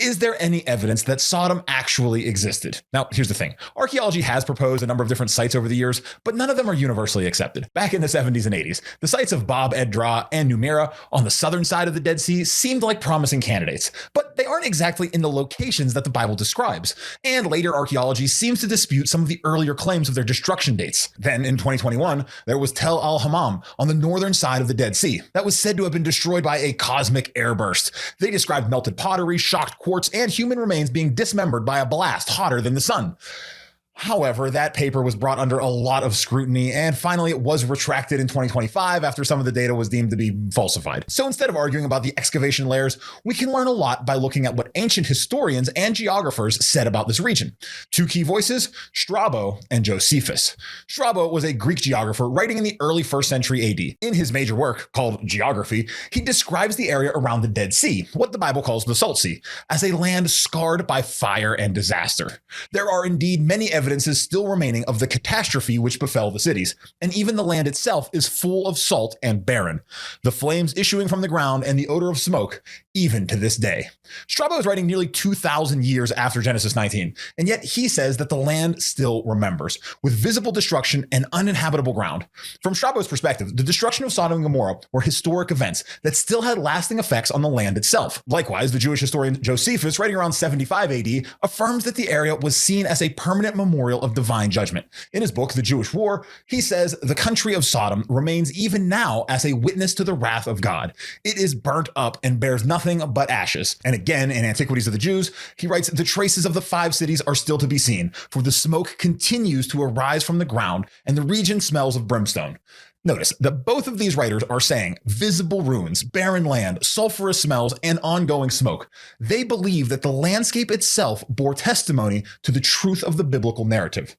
Is there any evidence that Sodom actually existed? Now, here's the thing. Archaeology has proposed a number of different sites over the years, but none of them are universally accepted. Back in the 70s and 80s, the sites of Bab Edra and Numera on the southern side of the Dead Sea seemed like promising candidates, but they aren't exactly in the locations that the Bible describes. And later archaeology seems to dispute some of the earlier claims of their destruction dates. Then in 2021, there was Tel al-Hammam on the northern side of the Dead Sea that was said to have been destroyed by a cosmic airburst. They described melted pottery, shocked quartz, and human remains being dismembered by a blast hotter than the sun. However, that paper was brought under a lot of scrutiny, and finally it was retracted in 2025 after some of the data was deemed to be falsified. So instead of arguing about the excavation layers, we can learn a lot by looking at what ancient historians and geographers said about this region. Two key voices, Strabo and Josephus. Strabo was a Greek geographer writing in the early 1st century AD. In his major work, called Geography, he describes the area around the Dead Sea, what the Bible calls the Salt Sea, as a land scarred by fire and disaster. There are indeed many evidences still remaining of the catastrophe which befell the cities, and even the land itself is full of salt and barren, the flames issuing from the ground and the odor of smoke, even to this day. Strabo is writing nearly 2,000 years after Genesis 19, and yet he says that the land still remembers, with visible destruction and uninhabitable ground. From Strabo's perspective, the destruction of Sodom and Gomorrah were historic events that still had lasting effects on the land itself. Likewise, the Jewish historian Josephus, writing around 75 AD, affirms that the area was seen as a permanent memorial of divine judgment. In his book, The Jewish War, he says the country of Sodom remains even now as a witness to the wrath of God. It is burnt up and bears nothing but ashes. And again, in Antiquities of the Jews, he writes, the traces of the 5 cities are still to be seen, for the smoke continues to arise from the ground, and the region smells of brimstone. Notice that both of these writers are saying visible ruins, barren land, sulfurous smells, and ongoing smoke. They believe that the landscape itself bore testimony to the truth of the biblical narrative.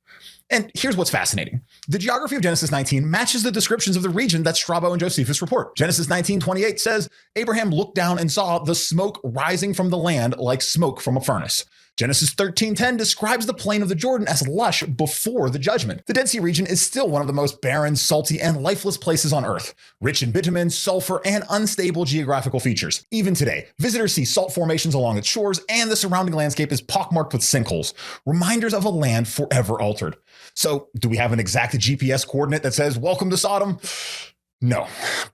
And here's what's fascinating. The geography of Genesis 19 matches the descriptions of the region that Strabo and Josephus report. Genesis 19:28 says, Abraham looked down and saw the smoke rising from the land like smoke from a furnace. Genesis 13:10 describes the plain of the Jordan as lush before the judgment. The Dead Sea region is still one of the most barren, salty, and lifeless places on Earth, rich in bitumen, sulfur, and unstable geographical features. Even today, visitors see salt formations along its shores, and the surrounding landscape is pockmarked with sinkholes, reminders of a land forever altered. So, do we have an exact GPS coordinate that says, welcome to Sodom? No,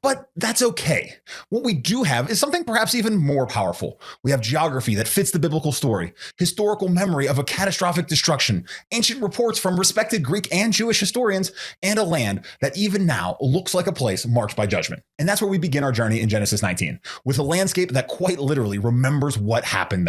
but that's okay. What we do have is something perhaps even more powerful. We have geography that fits the biblical story, historical memory of a catastrophic destruction, ancient reports from respected Greek and Jewish historians, and a land that even now looks like a place marked by judgment. And that's where we begin our journey in Genesis 19, with a landscape that quite literally remembers what happened there.